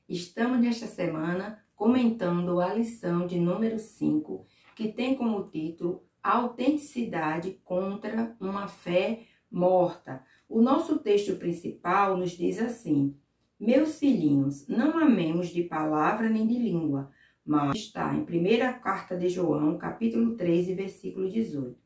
Estamos nesta semana comentando a lição de número 5, que tem como título Autenticidade contra uma fé morta. O nosso texto principal nos diz assim: meus filhinhos, não amemos de palavra nem de língua, mas está em primeira carta de João, capítulo 3, versículo 18.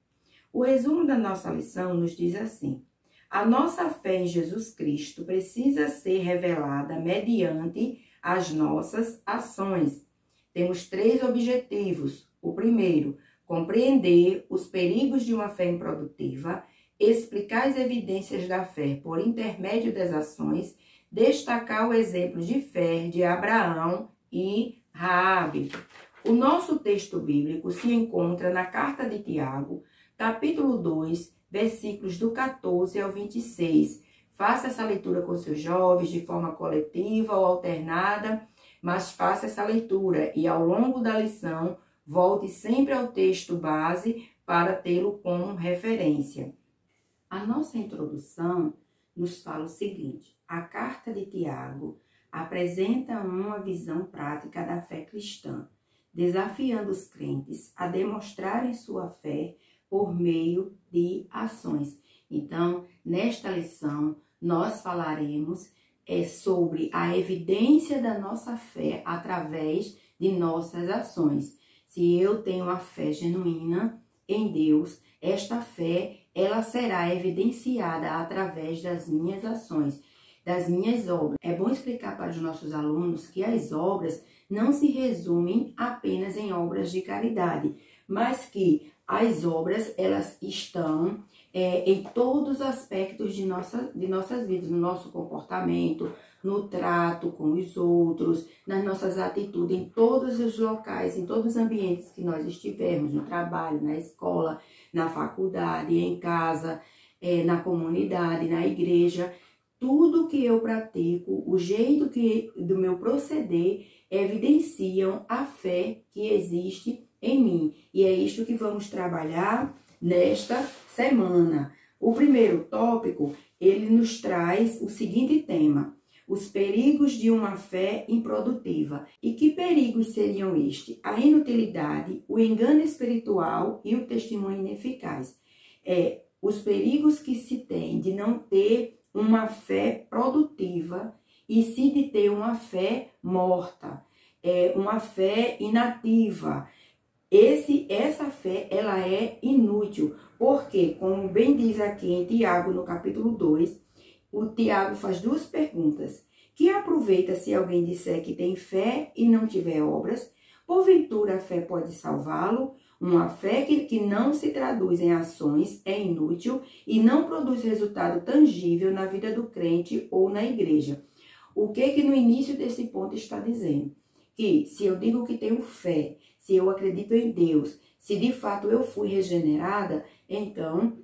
O resumo da nossa lição nos diz assim: a nossa fé em Jesus Cristo precisa ser revelada mediante as nossas ações. Temos 3 objetivos. O primeiro, compreender os perigos de uma fé improdutiva, explicar as evidências da fé por intermédio das ações, destacar o exemplo de fé de Abraão e Raabe. O nosso texto bíblico se encontra na carta de Tiago, capítulo 2, versículos do 14 ao 26. Faça essa leitura com seus jovens de forma coletiva ou alternada, mas faça essa leitura e ao longo da lição volte sempre ao texto base para tê-lo como referência. A nossa introdução nos fala o seguinte: a carta de Tiago apresenta uma visão prática da fé cristã, desafiando os crentes a demonstrarem sua fé por meio de ações. Então, nesta lição, nós falaremos sobre a evidência da nossa fé através de nossas ações. Se eu tenho uma fé genuína em Deus, esta fé ela será evidenciada através das minhas ações, das minhas obras. É bom explicar para os nossos alunos que as obras não se resumem apenas em obras de caridade, mas que as obras, elas estão em todos os aspectos de nossas vidas, no nosso comportamento, no trato com os outros, nas nossas atitudes, em todos os locais, em todos os ambientes que nós estivermos, no trabalho, na escola, na faculdade, em casa, na comunidade, na igreja. Tudo que eu pratico, o jeito do meu proceder, evidenciam a fé que existe em mim. E é isto que vamos trabalhar nesta semana. O primeiro tópico, ele nos traz o seguinte tema: os perigos de uma fé improdutiva. E que perigos seriam estes? A inutilidade, o engano espiritual e o testemunho ineficaz. Os perigos que se tem de não ter uma fé produtiva e sim de ter uma fé morta, uma fé inativa. Essa fé, ela é inútil, porque, como bem diz aqui em Tiago, no capítulo 2, o Tiago faz 2 perguntas. Que aproveita se alguém disser que tem fé e não tiver obras? Porventura a fé pode salvá-lo? Uma fé que não se traduz em ações é inútil e não produz resultado tangível na vida do crente ou na igreja. O que no início desse ponto está dizendo? Que se eu digo que tenho fé, se eu acredito em Deus, se de fato eu fui regenerada, então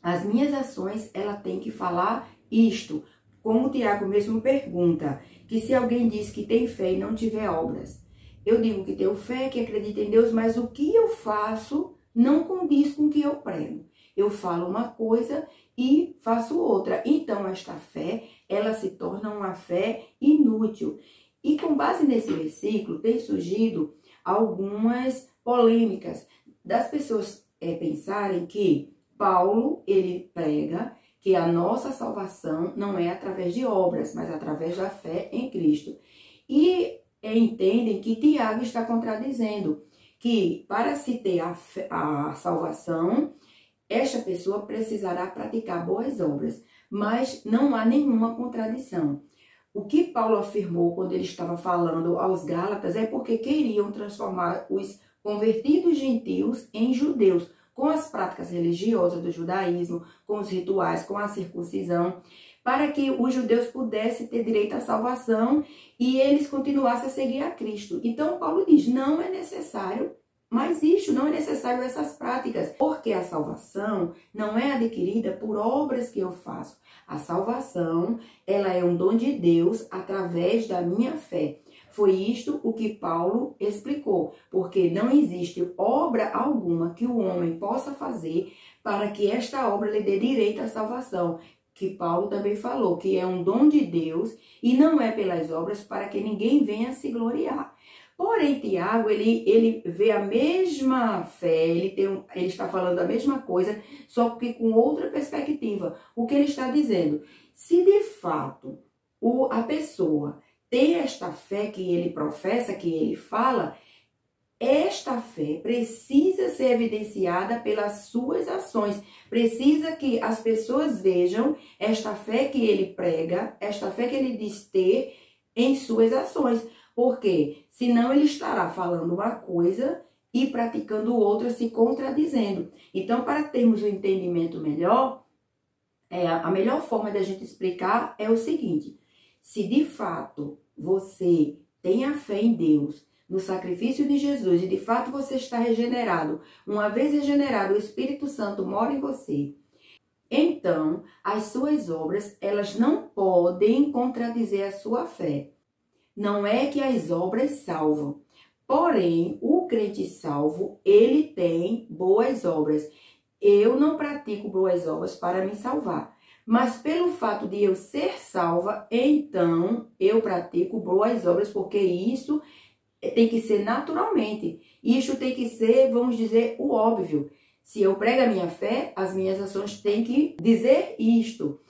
as minhas ações, ela tem que falar isto. Como o Tiago mesmo pergunta, que se alguém diz que tem fé e não tiver obras, eu digo que tenho fé, que acredito em Deus, mas o que eu faço não condiz com o que eu prego. Eu falo uma coisa e faço outra. Então, esta fé, ela se torna uma fé inútil. E com base nesse versículo, tem surgido algumas polêmicas das pessoas pensarem que Paulo, ele prega que a nossa salvação não é através de obras, mas através da fé em Cristo. E entendem que Tiago está contradizendo, que para se ter a salvação, esta pessoa precisará praticar boas obras, mas não há nenhuma contradição. O que Paulo afirmou quando ele estava falando aos Gálatas é porque queriam transformar os convertidos gentios em judeus, com as práticas religiosas do judaísmo, com os rituais, com a circuncisão, para que os judeus pudessem ter direito à salvação e eles continuassem a seguir a Cristo. Então, Paulo diz, não é necessário mais isso, não é necessário essas práticas, porque a salvação não é adquirida por obras que eu faço. A salvação, ela é um dom de Deus através da minha fé. Foi isto o que Paulo explicou, porque não existe obra alguma que o homem possa fazer para que esta obra lhe dê direito à salvação. que Paulo também falou, que é um dom de Deus e não é pelas obras para que ninguém venha se gloriar. Porém, Tiago, ele vê a mesma fé, ele está falando a mesma coisa, só que com outra perspectiva. O que ele está dizendo? Se de fato a pessoa tem esta fé que ele professa, que ele fala, esta fé precisa ser evidenciada pelas suas ações. Precisa que as pessoas vejam esta fé que ele prega, esta fé que ele diz ter em suas ações. Porque senão ele estará falando uma coisa e praticando outra, se contradizendo. Então, para termos um entendimento melhor, a melhor forma da gente explicar é o seguinte: se de fato você tem a fé em Deus, no sacrifício de Jesus, e de fato você está regenerado, uma vez regenerado, o Espírito Santo mora em você, então as suas obras, elas não podem contradizer a sua fé. Não é que as obras salvam, porém, o crente salvo, ele tem boas obras. Eu não pratico boas obras para me salvar, mas pelo fato de eu ser salva, então eu pratico boas obras, porque isso tem que ser naturalmente. Isso tem que ser, vamos dizer, o óbvio. Se eu prego a minha fé, as minhas ações têm que dizer isto.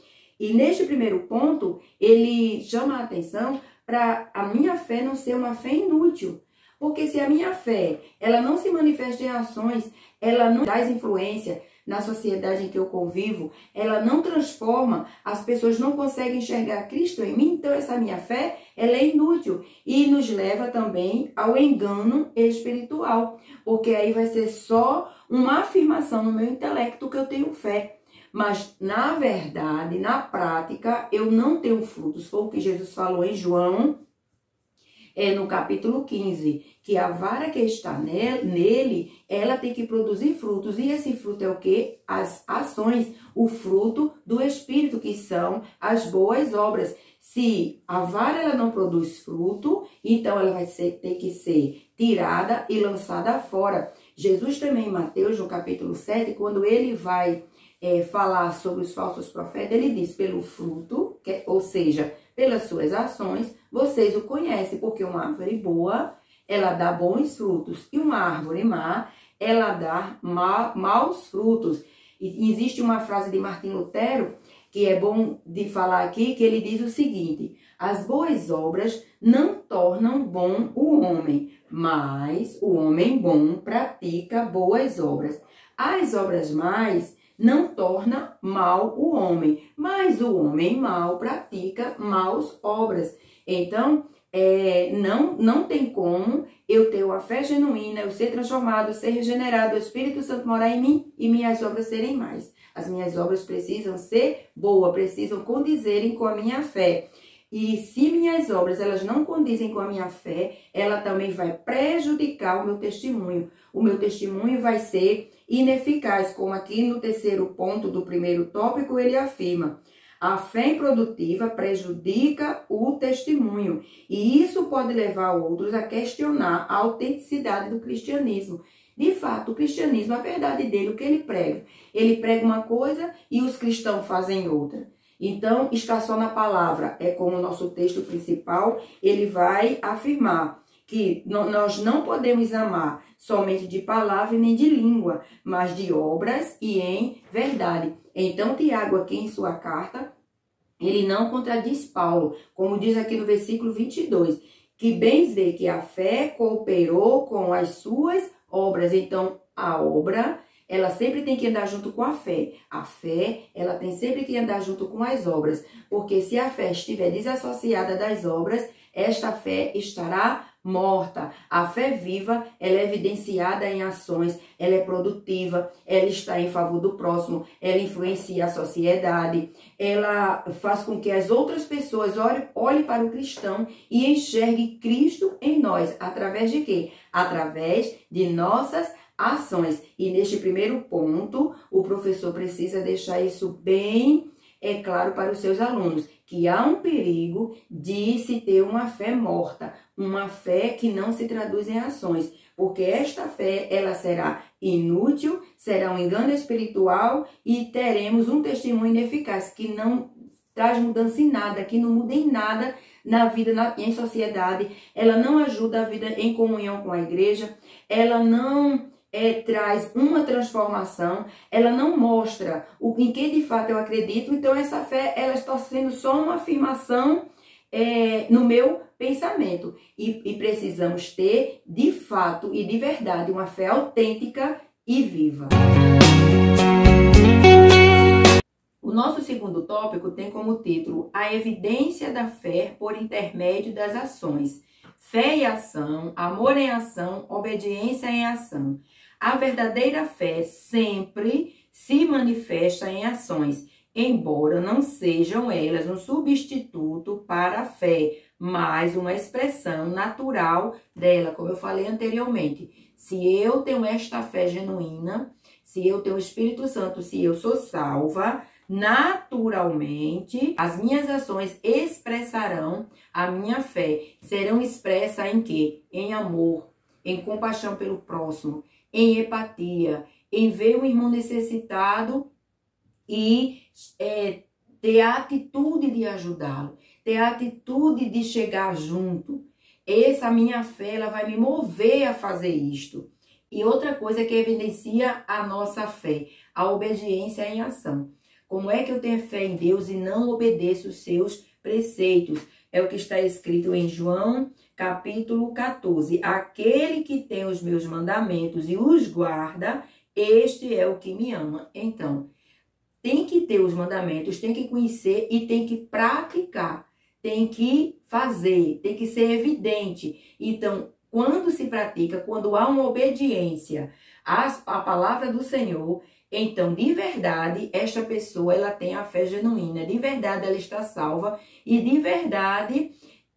E neste primeiro ponto, ele chama a atenção para a minha fé não ser uma fé inútil. Porque se a minha fé, ela não se manifesta em ações, ela não traz influência na sociedade em que eu convivo, ela não transforma, as pessoas não conseguem enxergar Cristo em mim, então essa minha fé, ela é inútil. E nos leva também ao engano espiritual, porque aí vai ser só uma afirmação no meu intelecto que eu tenho fé. Mas, na verdade, na prática, eu não tenho frutos. Foi o que Jesus falou em João, no capítulo 15, que a vara que está nele, ela tem que produzir frutos. E esse fruto é o quê? As ações, o fruto do Espírito, que são as boas obras. Se a vara ela não produz fruto, então ela vai ter que ser tirada e lançada fora. Jesus também, em Mateus, no capítulo 7, quando ele vai falar sobre os falsos profetas, ele diz: pelo fruto, ou seja, pelas suas ações, vocês o conhecem, porque uma árvore boa, ela dá bons frutos, e uma árvore má, ela dá maus frutos. E existe uma frase de Martim Lutero, que é bom de falar aqui, que ele diz o seguinte: as boas obras não tornam bom o homem, mas o homem bom pratica boas obras. As obras más não torna mal o homem, mas o homem mau pratica maus obras. Então, não tem como eu ter uma fé genuína, eu ser transformado, ser regenerado, o Espírito Santo morar em mim e minhas obras serem mais. As minhas obras precisam ser boas, precisam condizerem com a minha fé. E se minhas obras elas não condizem com a minha fé, ela também vai prejudicar o meu testemunho. O meu testemunho vai ser ineficaz, como aqui no terceiro ponto do primeiro tópico ele afirma: a fé improdutiva prejudica o testemunho, e isso pode levar outros a questionar a autenticidade do cristianismo. De fato, o cristianismo, a verdade dele, o que ele prega uma coisa e os cristãos fazem outra. Então, está só na palavra, é como o nosso texto principal, ele vai afirmar que nós não podemos amar somente de palavra nem de língua, mas de obras e em verdade. Então, Tiago, aqui em sua carta, ele não contradiz Paulo, como diz aqui no versículo 22, que bem vê que a fé cooperou com as suas obras. Então, a obra, ela sempre tem que andar junto com a fé. A fé, ela tem sempre que andar junto com as obras, porque se a fé estiver desassociada das obras, esta fé estará morta. A fé viva, ela é evidenciada em ações, ela é produtiva, ela está em favor do próximo, ela influencia a sociedade, ela faz com que as outras pessoas olhem para o cristão e enxerguem Cristo em nós. Através de quê? Através de nossas ações. E neste primeiro ponto, o professor precisa deixar isso bem claro para os seus alunos, que há um perigo de se ter uma fé morta, uma fé que não se traduz em ações, porque esta fé, ela será inútil, será um engano espiritual e teremos um testemunho ineficaz, que não traz mudança em nada, que não muda em nada na vida, em sociedade. Ela não ajuda a vida em comunhão com a igreja, ela não traz uma transformação, ela não mostra em que de fato eu acredito. Então essa fé, ela está sendo só uma afirmação no meu pensamento. E precisamos ter, de fato e de verdade, uma fé autêntica e viva. O nosso segundo tópico tem como título A Evidência da Fé por Intermédio das Ações. Fé e ação, amor em ação, obediência em ação. A verdadeira fé sempre se manifesta em ações, embora não sejam elas um substituto para a fé, mas uma expressão natural dela, como eu falei anteriormente. Se eu tenho esta fé genuína, se eu tenho o Espírito Santo, se eu sou salva, naturalmente as minhas ações expressarão a minha fé. Serão expressas em quê? Em amor, em compaixão pelo próximo, em empatia, em ver o irmão necessitado e ter a atitude de ajudá-lo, ter a atitude de chegar junto. Essa minha fé, ela vai me mover a fazer isto. E outra coisa que evidencia a nossa fé, a obediência em ação. Como é que eu tenho fé em Deus e não obedeço os seus preceitos? É o que está escrito em João, capítulo 14. Aquele que tem os meus mandamentos e os guarda, este é o que me ama. Então, tem que ter os mandamentos, tem que conhecer e tem que praticar. Tem que fazer, tem que ser evidente. Então, quando se pratica, quando há uma obediência à palavra do Senhor, então, de verdade, esta pessoa, ela tem a fé genuína. De verdade, ela está salva. E de verdade,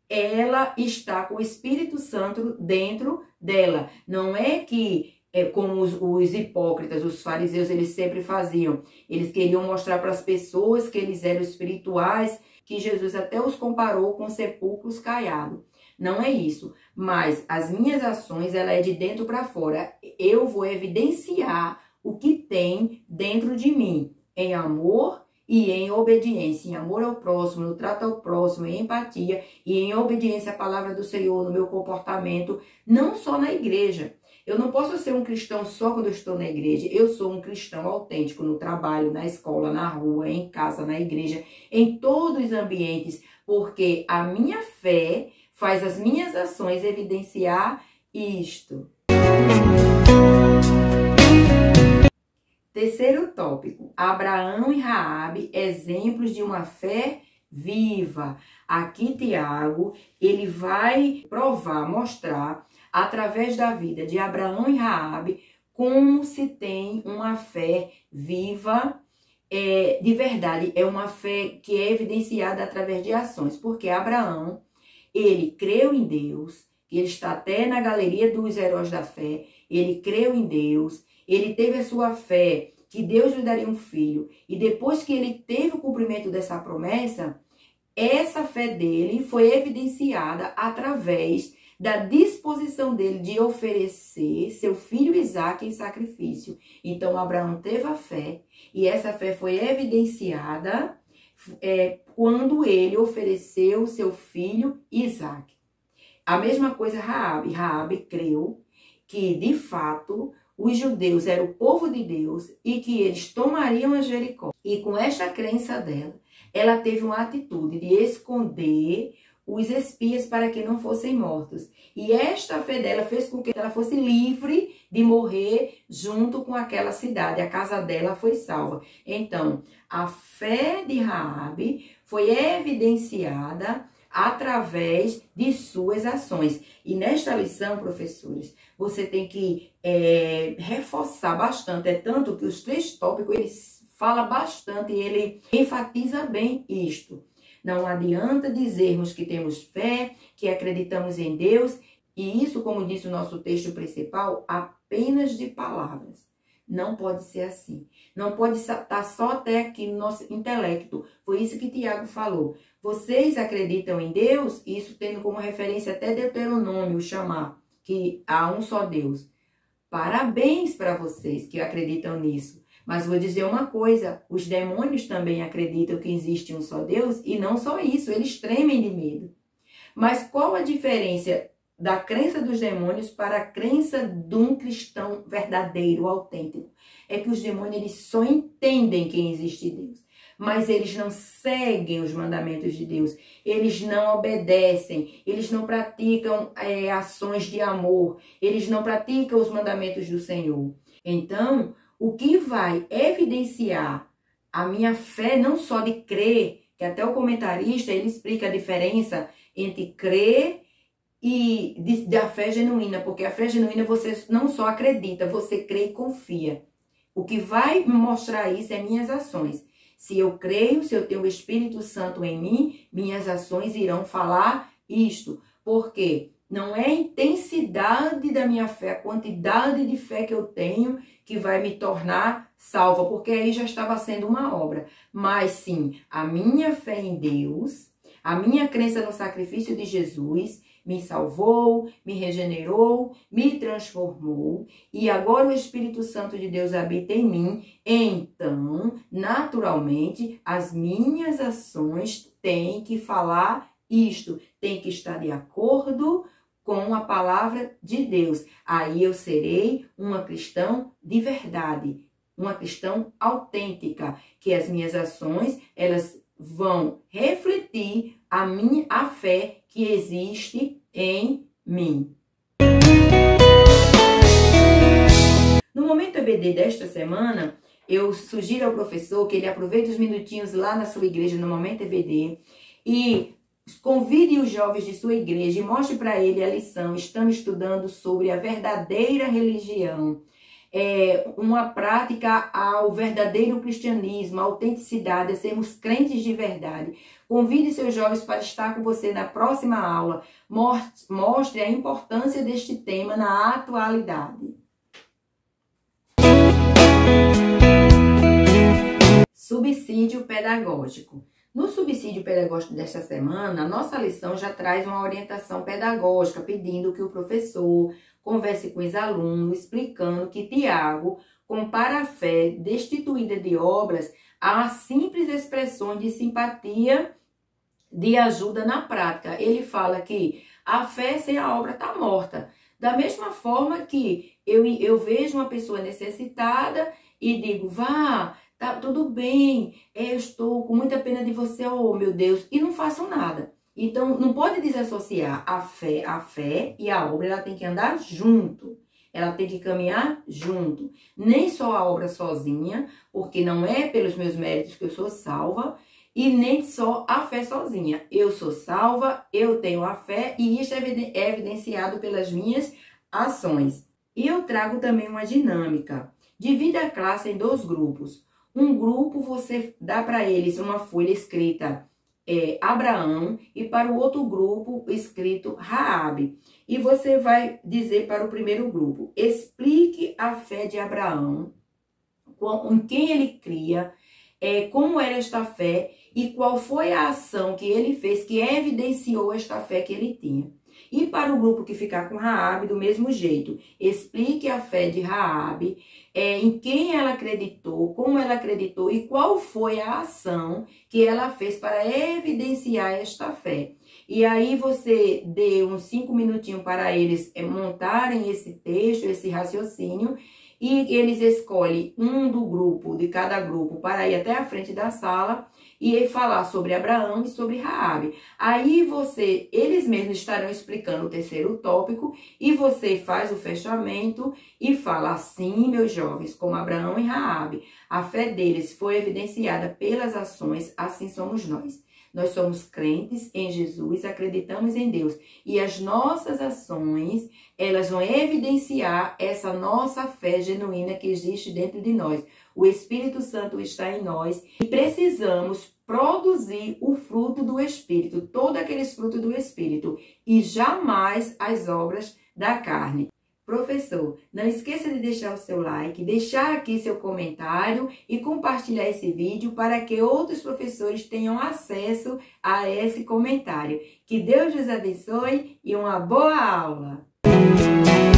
ela está com o Espírito Santo dentro dela. Não é que, como os hipócritas, os fariseus, eles sempre faziam. Eles queriam mostrar para as pessoas que eles eram espirituais, que Jesus até os comparou com sepulcros caiados. Não é isso. Mas as minhas ações, ela é de dentro para fora. Eu vou evidenciar o que tem dentro de mim, em amor e em obediência, em amor ao próximo, no trato ao próximo, em empatia e em obediência à palavra do Senhor, no meu comportamento, não só na igreja. Eu não posso ser um cristão só quando eu estou na igreja. Eu sou um cristão autêntico no trabalho, na escola, na rua, em casa, na igreja, em todos os ambientes, porque a minha fé faz as minhas ações evidenciar isto. Terceiro tópico, Abraão e Raabe, exemplos de uma fé viva. Aqui Tiago, ele vai provar, mostrar, através da vida de Abraão e Raabe, como se tem uma fé viva, de verdade. É uma fé que é evidenciada através de ações, porque Abraão, ele creu em Deus, ele está até na galeria dos heróis da fé, ele creu em Deus, ele teve a sua fé que Deus lhe daria um filho. E depois que ele teve o cumprimento dessa promessa, essa fé dele foi evidenciada através da disposição dele de oferecer seu filho Isaque em sacrifício. Então, Abraão teve a fé e essa fé foi evidenciada quando ele ofereceu seu filho Isaque. A mesma coisa Raabe. Raabe creu que, de fato, os judeus eram o povo de Deus e que eles tomariam a Jericó. E com esta crença dela, ela teve uma atitude de esconder os espias para que não fossem mortos. E esta fé dela fez com que ela fosse livre de morrer junto com aquela cidade. A casa dela foi salva. Então, a fé de Raabe foi evidenciada através de suas ações. E nesta lição, professores, você tem que reforçar bastante. É tanto que os 3 tópicos, ele fala bastante e ele enfatiza bem isto. Não adianta dizermos que temos fé, que acreditamos em Deus, e isso, como disse o nosso texto principal, apenas de palavras. Não pode ser assim. Não pode estar só até aqui no nosso intelecto. Foi isso que Tiago falou. Vocês acreditam em Deus? Isso tendo como referência até Deuteronômio, chamar. que há um só Deus. Parabéns para vocês que acreditam nisso. Mas vou dizer uma coisa, os demônios também acreditam que existe um só Deus e não só isso, eles tremem de medo. Mas qual a diferença da crença dos demônios para a crença de um cristão verdadeiro, autêntico? É que os demônios eles só entendem que existe Deus, mas eles não seguem os mandamentos de Deus, eles não obedecem, eles não praticam ações de amor, eles não praticam os mandamentos do Senhor. Então, o que vai evidenciar a minha fé, não só de crer, que até o comentarista ele explica a diferença entre crer e da fé genuína, porque a fé genuína você não só acredita, você crê e confia. O que vai me mostrar isso é minhas ações. Se eu creio, se eu tenho o Espírito Santo em mim, minhas ações irão falar isto. Porque não é a intensidade da minha fé, a quantidade de fé que eu tenho que vai me tornar salva, porque aí já estava sendo uma obra. Mas sim, a minha fé em Deus, a minha crença no sacrifício de Jesus me salvou, me regenerou, me transformou e agora o Espírito Santo de Deus habita em mim. Então, naturalmente, as minhas ações têm que falar isto, têm que estar de acordo com a palavra de Deus. Aí eu serei uma cristã de verdade, uma cristã autêntica, que as minhas ações, elas vão refletir a fé que existe em mim. No Momento EBD desta semana, eu sugiro ao professor que ele aproveite os minutinhos lá na sua igreja no Momento EBD e convide os jovens de sua igreja e mostre para ele a lição. Estamos estudando sobre a verdadeira religião. Uma prática ao verdadeiro cristianismo, a autenticidade, a sermos crentes de verdade. Convide seus jovens para estar com você na próxima aula. Mostre a importância deste tema na atualidade. Subsídio pedagógico. No subsídio pedagógico desta semana, a nossa lição já traz uma orientação pedagógica, pedindo que o professor converse com os alunos, explicando que Tiago compara a fé destituída de obras a simples expressões de simpatia, de ajuda na prática. Ele fala que a fé sem a obra está morta. Da mesma forma que eu vejo uma pessoa necessitada e digo, vá, tá tudo bem, eu estou com muita pena de você, oh meu Deus, e não faço nada. Então, não pode desassociar a fé e a obra, ela tem que andar junto. Ela tem que caminhar junto. Nem só a obra sozinha, porque não é pelos meus méritos que eu sou salva, e nem só a fé sozinha. Eu sou salva, eu tenho a fé, e isso é evidenciado pelas minhas ações. E eu trago também uma dinâmica. Divida a classe em 2 grupos. Um grupo você dá para eles uma folha escrita Abraão e para o outro grupo escrito Raabe. E você vai dizer para o primeiro grupo, explique a fé de Abraão, em quem ele cria, como era esta fé e qual foi a ação que ele fez que evidenciou esta fé que ele tinha. E para o grupo que ficar com Raabe, do mesmo jeito, explique a fé de Raabe, em quem ela acreditou, como ela acreditou e qual foi a ação que ela fez para evidenciar esta fé. E aí você dê uns 5 minutinhos para eles montarem esse texto, esse raciocínio, e eles escolhem um do grupo, de cada grupo, para ir até a frente da sala e falar sobre Abraão e sobre Raabe. Aí eles mesmos estarão explicando o terceiro tópico e você faz o fechamento e fala assim, meus jovens, como Abraão e Raabe, a fé deles foi evidenciada pelas ações, assim somos nós. Nós somos crentes em Jesus, acreditamos em Deus. E as nossas ações, elas vão evidenciar essa nossa fé genuína que existe dentro de nós. O Espírito Santo está em nós e precisamos produzir o fruto do Espírito, todos aqueles frutos do Espírito, e jamais as obras da carne. Professor, não esqueça de deixar o seu like, deixar aqui seu comentário e compartilhar esse vídeo para que outros professores tenham acesso a esse comentário. Que Deus os abençoe e uma boa aula! Música